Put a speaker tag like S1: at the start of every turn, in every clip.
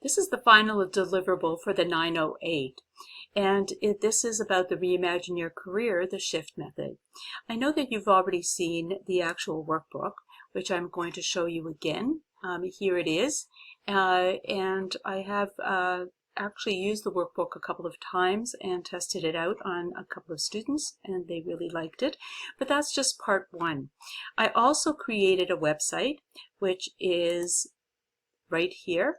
S1: This is the final deliverable for the 908. And this is about the Reimagine Your Career, the SHIFT method. I know that you've already seen the actual workbook, which I'm going to show you again. Here it is. And I have actually used the workbook a couple of times and tested it out on a couple of students, and they really liked it. But that's just part one. I also created a website, which is right here.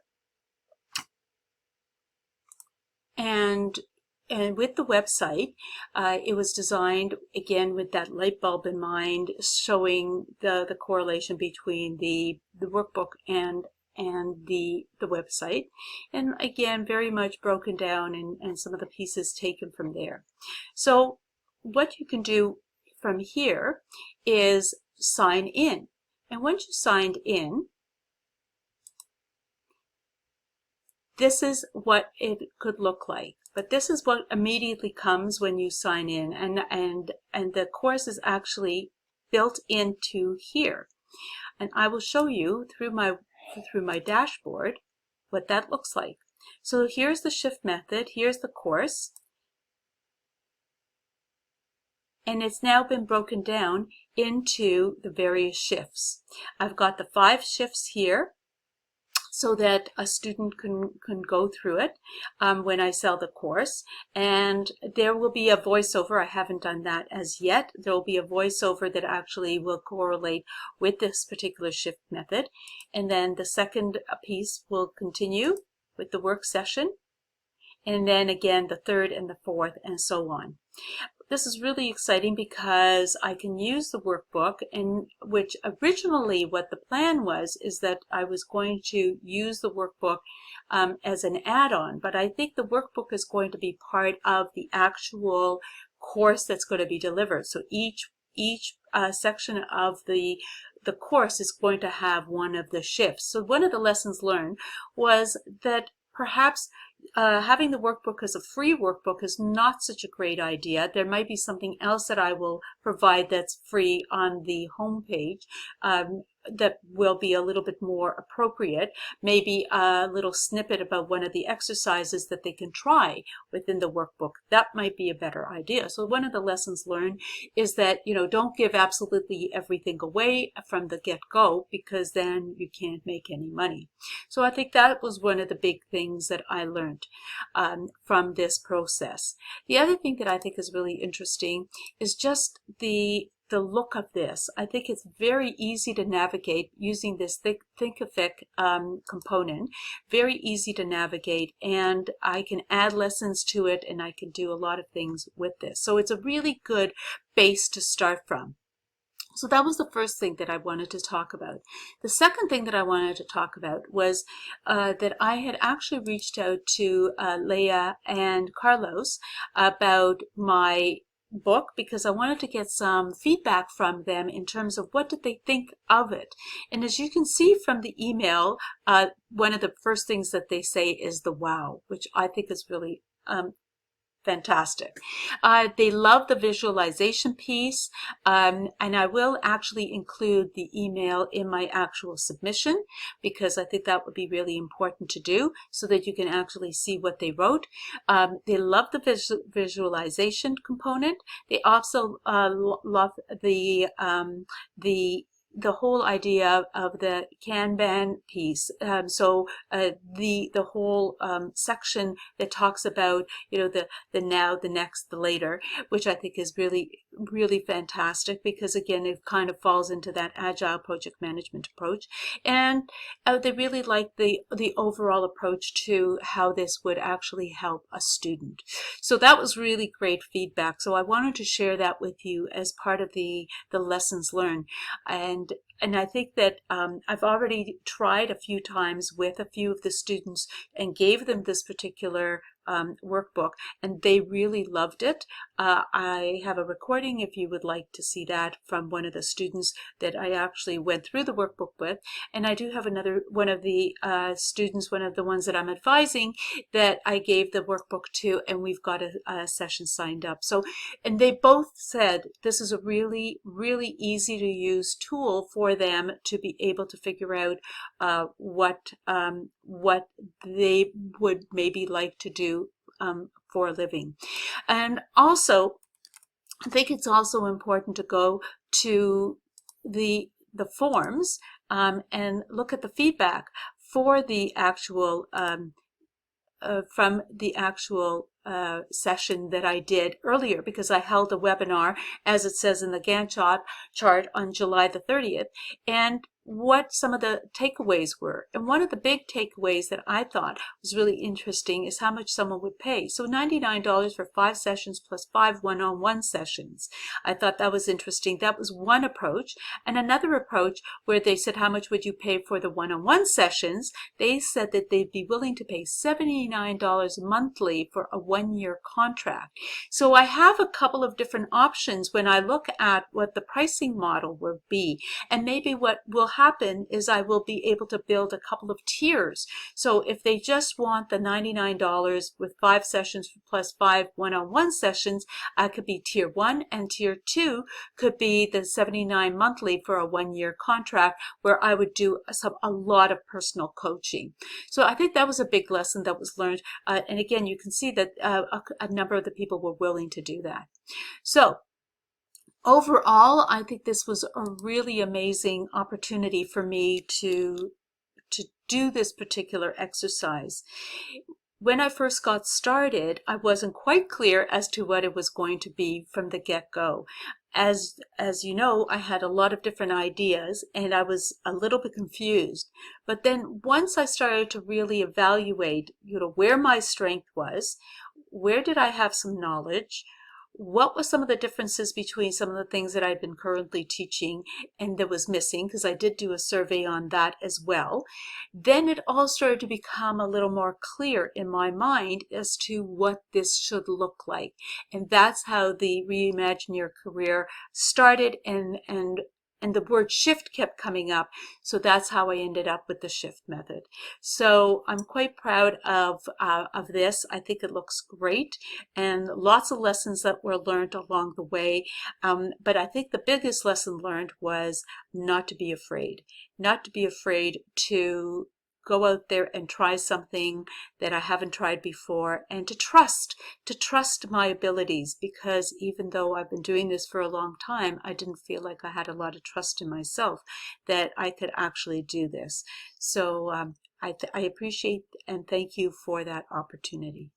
S1: And with the website, it was designed again with that light bulb in mind, showing the correlation between the workbook and the website, and again very much broken down and some of the pieces taken from there. So what you can do from here is sign in, and once you signed in, this is what it could look like. But this is what immediately comes when you sign in, and the course is actually built into here. And I will show you through my dashboard what that looks like. So here's the SHIFT method, here's the course, and it's now been broken down into the various shifts. I've got the 5 shifts here, so that a student can go through it when I sell the course. And there will be a voiceover. I haven't done that as yet. There will be a voiceover that actually will correlate with this particular shift method. And then the second piece will continue with the work session. And then again, the third and the fourth, and so on. This is really exciting because I can use the workbook, and which originally what the plan was is that I was going to use the workbook as an add-on, but I think the workbook is going to be part of the actual course that's going to be delivered. So each section of the course is going to have one of the shifts. So one of the lessons learned was that perhaps having the workbook as a free workbook is not such a great idea. There might be something else that I will provide that's free on the home page that will be a little bit more appropriate. Maybe a little snippet about one of the exercises that they can try within the workbook. That might be a better idea. So one of the lessons learned is that, don't give absolutely everything away from the get-go, because then you can't make any money. So I think that was one of the big things that I learned from this process. The other thing that I think is really interesting is just the look of this. I think it's very easy to navigate using this Thinkific component. Very easy to navigate, and I can add lessons to it, and I can do a lot of things with this. So it's a really good base to start from. So that was the first thing that I wanted to talk about. The second thing that I wanted to talk about was that I had actually reached out to Leah and Carlos about my book, because I wanted to get some feedback from them in terms of what did they think of it. And as you can see from the email, one of the first things that they say is the wow, which I think is really fantastic. They love the visualization piece, and I will actually include the email in my actual submission, because I think that would be really important to do so that you can actually see what they wrote. They love the visualization component. They also love the whole idea of the Kanban piece. So the whole section that talks about the now, the next, the later, which I think is really fantastic, because again it kind of falls into that agile project management approach, and they really like the overall approach to how this would actually help a student. So that was really great feedback. So I wanted to share that with you as part of the lessons learned. And I think that I've already tried a few times with a few of the students and gave them this particular workbook, and they really loved it. I have a recording if you would like to see that from one of the students that I actually went through the workbook with. And I do have another one of the students, one of the ones that I'm advising, that I gave the workbook to, and we've got a session signed up. So, and they both said this is a really, really easy to use tool for them to be able to figure out what they would maybe like to do for a living. And also, I think it's also important to go to the forms and look at the feedback for the actual from the actual session that I did earlier, because I held a webinar, as it says in the Gantt chart, on July the 30th, and what some of the takeaways were. And one of the big takeaways that I thought was really interesting is how much someone would pay. So $99 for 5 sessions plus 5 one-on-one sessions. I thought that was interesting. That was one approach. And another approach where they said, how much would you pay for the one-on-one sessions? They said that they'd be willing to pay $79 monthly for a 1-year contract. So I have a couple of different options when I look at what the pricing model will be. And maybe what will happen is I will be able to build a couple of tiers. So if they just want the $99 with 5 sessions plus 5 one-on-one sessions, I could be tier 1, and tier 2 could be the $79 monthly for a 1-year contract, where I would do a lot of personal coaching. So I think that was a big lesson that was learned. And again, you can see that a number of the people were willing to do that. So overall, I think this was a really amazing opportunity for me to do this particular exercise. When I first got started, I wasn't quite clear as to what it was going to be from the get-go. As you know, I had a lot of different ideas, and I was a little bit confused. But then once I started to really evaluate, where my strength was, where did I have some knowledge, what were some of the differences between some of the things that I've been currently teaching and that was missing, because I did do a survey on that as well. Then it all started to become a little more clear in my mind as to what this should look like. And that's how the Reimagine Your Career started, and the word shift kept coming up. So that's how I ended up with the shift method. So I'm quite proud of this. I think it looks great, and lots of lessons that were learned along the way. But I think the biggest lesson learned was not to be afraid, to go out there and try something that I haven't tried before, and to trust my abilities, because even though I've been doing this for a long time, I didn't feel like I had a lot of trust in myself that I could actually do this. So I appreciate and thank you for that opportunity.